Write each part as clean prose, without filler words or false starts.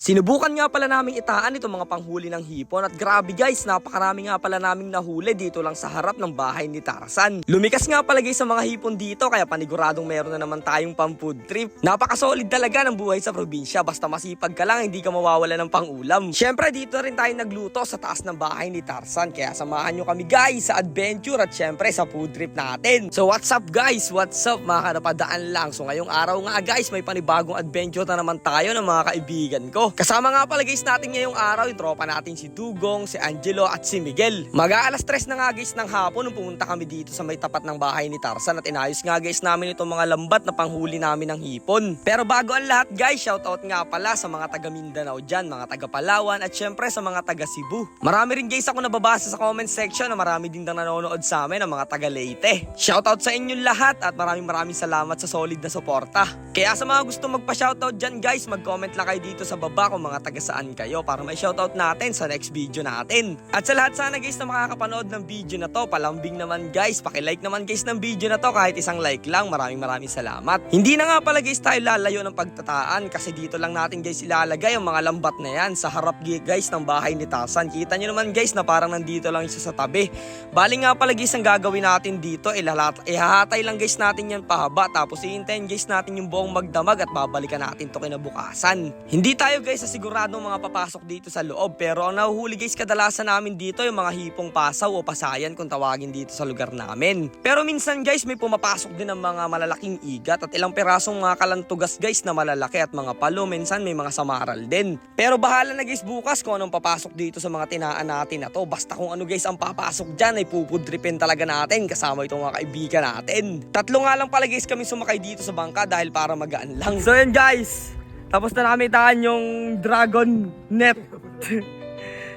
Sinubukan nga pala naming itaan itong mga panghuli ng hipon at grabe guys, napakarami nga pala naming nahuli dito lang sa harap ng bahay ni Tarzan. Lumikas nga pala guys sa mga hipon dito kaya paniguradong meron na naman tayong pang food trip. Napakasolid talaga ng buhay sa probinsya, basta masipag ka lang hindi ka mawawala ng pangulam. Syempre dito rin tayo nagluto sa taas ng bahay ni Tarzan kaya samahan nyo kami guys sa adventure at syempre sa food trip natin. So what's up guys? What's up mga kanapadaan lang? So ngayong araw nga guys may panibagong adventure na naman tayo ng mga kaibigan ko. Kasama nga pala guys natin ngayong araw yung tropa natin si Dugong, si Angelo at si Miguel. Mag-aalas 3 na nga guys ng hapon nung pumunta kami dito sa may tapat ng bahay ni Tarzan at inayos nga guys namin itong mga lambat na panghuli namin ng hipon. Pero bago ang lahat guys, shoutout nga pala sa mga taga Mindanao dyan, mga taga Palawan at syempre sa mga taga Cebu. Marami rin guys ako nababasa sa comment section na marami din na nanonood sa amin ng mga taga Leyte. Shoutout sa inyong lahat at maraming salamat sa solid na suporta. Kaya sa mga gusto magpa-shoutout dyan guys, mag-comment lang kayo dito sa baba kung mga taga saan kayo para may shoutout natin sa next video natin. At sa lahat sana guys na makakapanood ng video na to, palambing naman guys, pakilike naman guys ng video na to kahit isang like lang, maraming salamat. Hindi na nga pala guys tayo lalayo ng pagtataan kasi dito lang natin guys ilalagay ang mga lambat na yan sa harap guys ng bahay ni Tarzan. Kita nyo naman guys na parang nandito lang siya sa tabi. Bali nga pala guys ang gagawin natin dito, ihahatay lang guys natin yan pahaba tapos iintayin guys natin yung buong magdamag at babalikan natin to kinabukasan. Hindi tayo guys sa siguradong mga papasok dito sa loob pero ang nahuhuli guys kadalasan namin dito yung mga hipong pasaw o pasayan kung tawagin dito sa lugar namin. Pero minsan guys may pumapasok din ng mga malalaking igat at ilang pirasong mga kalantugas guys na malalaki at mga palo, minsan may mga samaral din. Pero bahala na guys bukas kung anong papasok dito sa mga tinaan natin na to. Basta kung ano guys ang papasok dyan ay pupudripin talaga natin kasama itong mga kaibigan natin. Tatlo nga lang pala guys kami sumakay dito sa bangka dahil para magaan lang. So yun guys, tapos na namin itaan yung dragon net.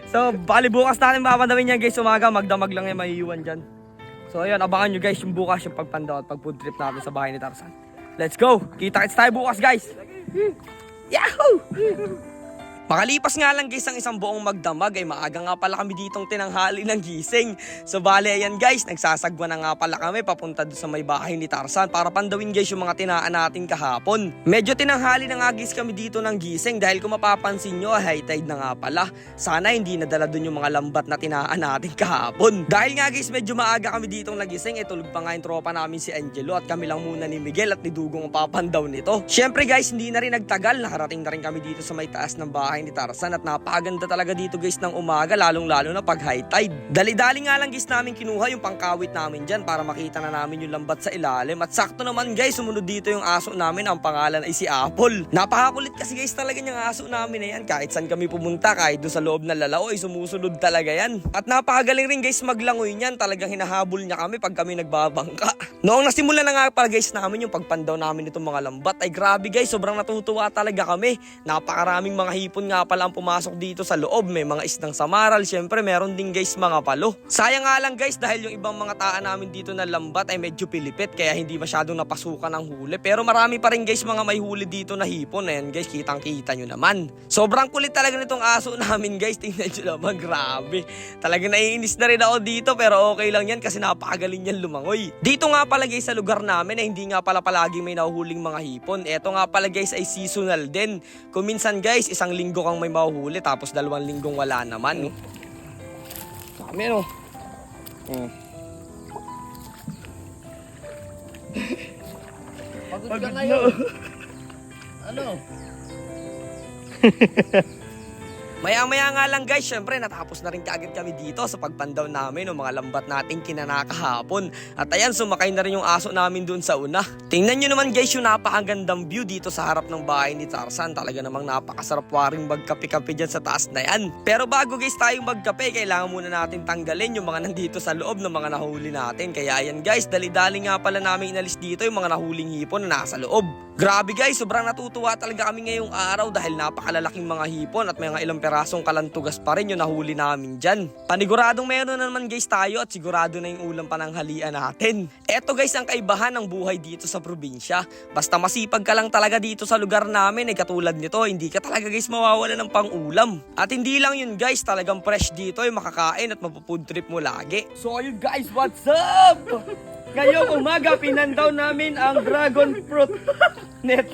So, bali bukas natin papadawin yan guys umaga. Magdamag lang yung maiiwan dyan. So, ayun, abangan nyo guys yung bukas yung pagpandaw at pag-food trip natin sa bahay ni Tarzan. Let's go! Kita-kits tayo bukas guys! Yahoo! Makalipas nga lang guys ang isang buong magdamag ay maaga nga pala kami ditong tinanghali ng gising. So bale ayan guys, nagsasagwa na nga pala kami papunta doon sa may bahay ni Tarzan para pandawin guys yung mga tinaan natin kahapon. Medyo tinanghali na nga guys kami dito ng gising dahil kung mapapansin nyo high tide na nga pala. Sana hindi nadala doon yung mga lambat na tinaan natin kahapon. Dahil nga guys medyo maaga kami ditong nagising, tulog pa nga yung tropa namin si Angelo at kami lang muna ni Miguel at ni Dugong ang papandaw nito. Syempre guys hindi na rin nagtagal, nakarating na rin kami dito sa may taas ng bahay ni Tarzan at napakaganda talaga dito guys ng umaga lalong-lalo na pag high tide. Dali-dali nga lang guys namin kinuha yung pangkawit namin dyan para makita na namin yung lambat sa ilalim at sakto naman guys sumunod dito yung aso namin, ang pangalan ay si Apple. Napakakulit kasi guys talaga yung aso namin na yan, kahit saan kami pumunta, kahit doon sa loob ng lalao ay sumusunod talaga yan. At napakagaling rin guys maglangoy niyan, talagang hinahabol niya kami pag kami nagbabangka. Noong nasimula na nga pala guys namin yung pagpandaw namin itong mga lambat ay grabe guys, sobrang natutuwa talaga kami. Napakaraming mga hipon nga pala ang pumasok dito sa loob, may mga isdang samaral, syempre meron din guys mga palo. Sayang nga lang guys dahil yung ibang mga taan namin dito na lambat ay medyo pilipit kaya hindi masyadong napasukan ng huli. Pero marami pa rin guys mga may huli dito na hipon. Ayan guys, kitang kita nyo naman. Sobrang kulit talaga nitong aso namin guys, tingnan nyo naman, grabe. Talaga naiinis na rin ako dito pero okay lang yan kasi napakagaling yan lumangoy. Dito nga pala guys sa lugar namin ay hindi nga pala palagi may nahuhuling mga hipon. Eto nga pala guys ay seasonal din. Kung minsan guys isang linggo kang may mahuhuli tapos 2 linggong wala naman. Dami no. Pagod ka ngayon. Ano? Maya-maya nga lang guys, syempre natapos na rin kaagad kami dito sa pagpandaw namin ng mga lambat nating kinanakahapon. At ayan, sumakay na rin yung aso namin dun sa una. Tingnan nyo naman guys yung napakagandang view dito sa harap ng bahay ni Tarzan. Talaga namang napakasarap waring magkape-kape dyan sa taas na yan. Pero bago guys tayong magkape, kailangan muna natin tanggalin yung mga nandito sa loob ng mga nahuli natin. Kaya ayan guys, dali-dali nga pala namin inalis dito yung mga nahuling hipon na nasa loob. Grabe guys, sobrang natutuwa talaga kami ngayong araw dahil napakalalaking mga hipon at may mga ilang perasong kalantugas pa rin yung nahuli namin dyan. Paniguradong meron na naman guys tayo at sigurado na yung ulam pananghalian natin. Eto guys ang kaibahan ng buhay dito sa probinsya. Basta masipag ka lang talaga dito sa lugar namin, katulad nito, hindi ka talaga guys mawawala ng pang-ulam. At hindi lang yun guys, talagang fresh dito yung makakain at mapufood trip mo lagi. So ayun guys, what's up? Ngayong umaga, pinandaw namin ang dragon fruit net.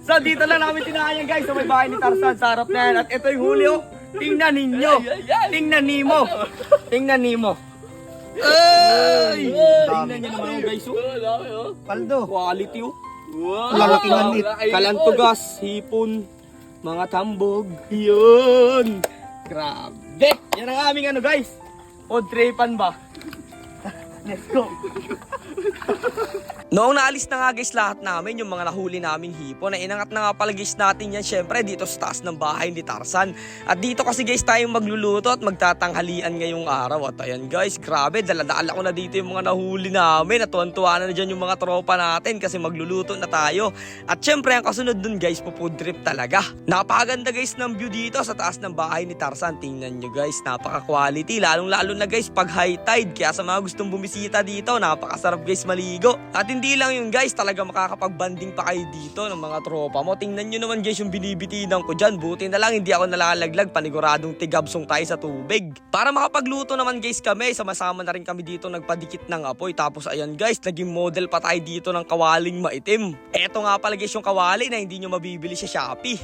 So dito lang namin tinahan yan guys sa may bahay ni Tarzan sa harap na yan. At ito yung huli oh. Tingnan ninyo. Tingnan nimo. Tingnan nimo. Ay! Tingnan nyo naman guys oh. Paldo. Quality oh. Lalaki manit. Kalantugas, hipon, mga tambog. Yun. Grabe. Yan ang aming ano guys. Food tripan ba? Let's go. Noong naalis na nga guys lahat namin, yung mga nahuli naming hipon, na inangat na nga pala guys natin yan syempre dito sa taas ng bahay ni Tarzan. At dito kasi guys tayong magluluto at magtatanghalian ngayong araw. At ayan guys, grabe, dala-dala ko na dito yung mga nahuli namin. At tuwan-tuwa na dyan yung mga tropa natin kasi magluluto na tayo. At syempre ang kasunod dun guys, food trip talaga. Napakaganda guys ng view dito sa taas ng bahay ni Tarzan. Tingnan nyo guys, napaka-quality. Lalong-lalo na guys pag high tide. Kaya sa mga gustong bumisita dito, napakasarap guys maligo. At hindi lang yun guys, talaga makakapag-banding pa kayo dito ng mga tropa mo. Tingnan nyo naman guys yung binibitinan ko dyan. Buti na lang hindi ako nalalaglag, paniguradong tigabsong tayo sa tubig. Para makapagluto naman guys kami, sama-sama na rin kami dito nagpadikit ng apoy. Tapos ayan guys, naging model pa tayo dito ng kawaling maitim. Eto nga pala guys yung kawali na hindi nyo mabibili sa Shopee.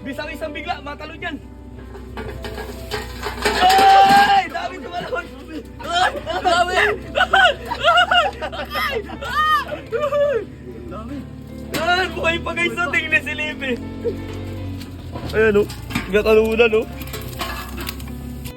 Bisang isang bigla, matalo dyan. Ay! Dami tumalon! Ay! Dami! Dami! Ay! Buhay pa guys sa tingin si Lipe. Ayan o. Gatalunan o.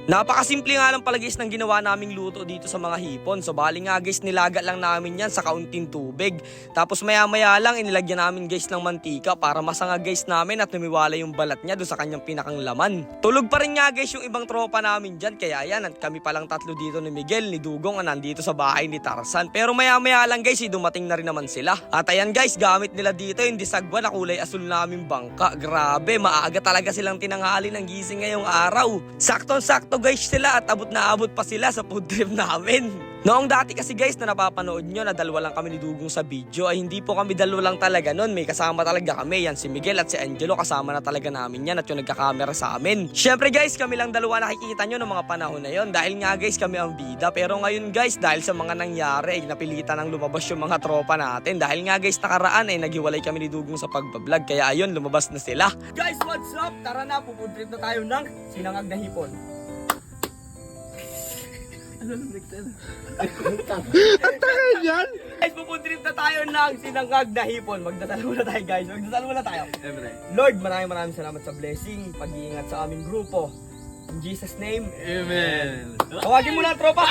Napakasimple nga lang pala guys ng ginawa naming luto dito sa mga hipon. So bali nga guys, nilaga lang namin yan sa kaunting tubig. Tapos maya maya lang inilagyan namin guys ng mantika para masanga guys namin at lumiwala yung balat niya doon sa kanyang pinakang laman. Tulog pa rin nga guys yung ibang tropa namin dyan. Kaya yan, at kami palang tatlo dito ni Miguel, ni Dugong, nandito sa bahay ni Tarzan. Pero maya maya lang guys, dumating na rin naman sila. At ayan guys, gamit nila dito yung disagwa na kulay asul namin bangka. Grabe, maaga talaga silang tinanghali ng gising ngayong araw. Sakto guys sila at abot na abot pa sila sa food trip namin. Noong dati kasi guys na napapanood nyo na dalawa lang kami ni Dugong sa video, ay hindi po kami dalawa lang talaga nun. May kasama talaga kami, yan si Miguel at si Angelo, kasama na talaga namin yan at yung nagkakamera sa amin. Syempre guys, kami lang dalawa nakikita nyo ng mga panahon na yon dahil nga guys kami ang bida. Pero ngayon guys, dahil sa mga nangyari, ay napilitan ng lumabas yung mga tropa natin. Dahil nga guys nakaraan ay naghiwalay kami ni Dugong sa pagbablog, kaya ayun, lumabas na sila. Guys, what's up? Tara na, food trip na tayo ng Sinangag na Hipon. Ang tagal yan! Guys, pupuntrip na tayo ng Sinangag na Hipon. Magdasal muna tayo guys. Magdasal muna tayo. Siyempre. Lord, maraming salamat sa blessing, pag-iingat sa aming grupo. In Jesus' name. Amen. Tawagin mo na tropa!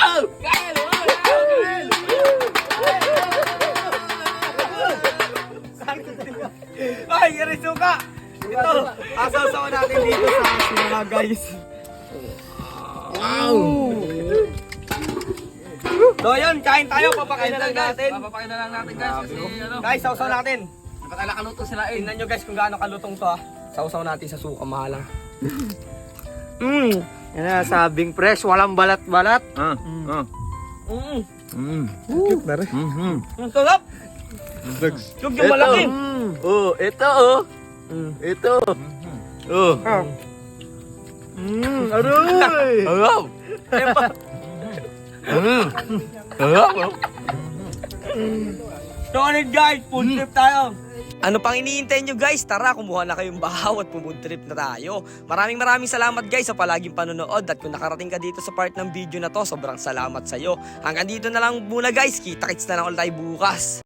Ay, yarisuka! Ito, asaw-saw natin dito sa Sinangag guys. Wow! So yun, kain tayo, papakain na lang natin. Papapakain na lang natin guys kasi ano. Guys, sausaw natin. Dapat ala kaluto sila eh. Tingnan nyo guys kung gaano kalutong to ha. Sausaw natin sa suka, mahalang. Yan na, sabing fresh, walang balat-balat. Cute na rin. Ang sarap! Yung yung malaki. Oh, ito oh. Ito. Oh. Aroy! Hello. So ulit guys, food trip tayo. Ano pang iniintay nyo guys? Tara, kumuha na kayong bahaw at food trip na tayo. Maraming salamat guys sa palaging panonood. At kung nakarating ka dito sa part ng video na to, sobrang salamat sa'yo. Hanggang dito na lang muna guys. Kita-kits na lang ulit tayo bukas.